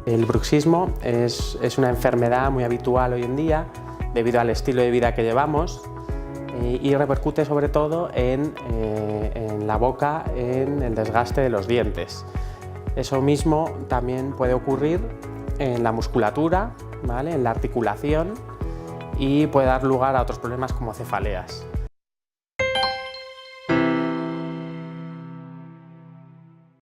El bruxismo es una enfermedad muy habitual hoy en día debido al estilo de vida que llevamos y repercute sobre todo en la boca, en el desgaste de los dientes. Eso mismo también puede ocurrir en la musculatura, ¿vale?, en la articulación, y puede dar lugar a otros problemas como cefaleas.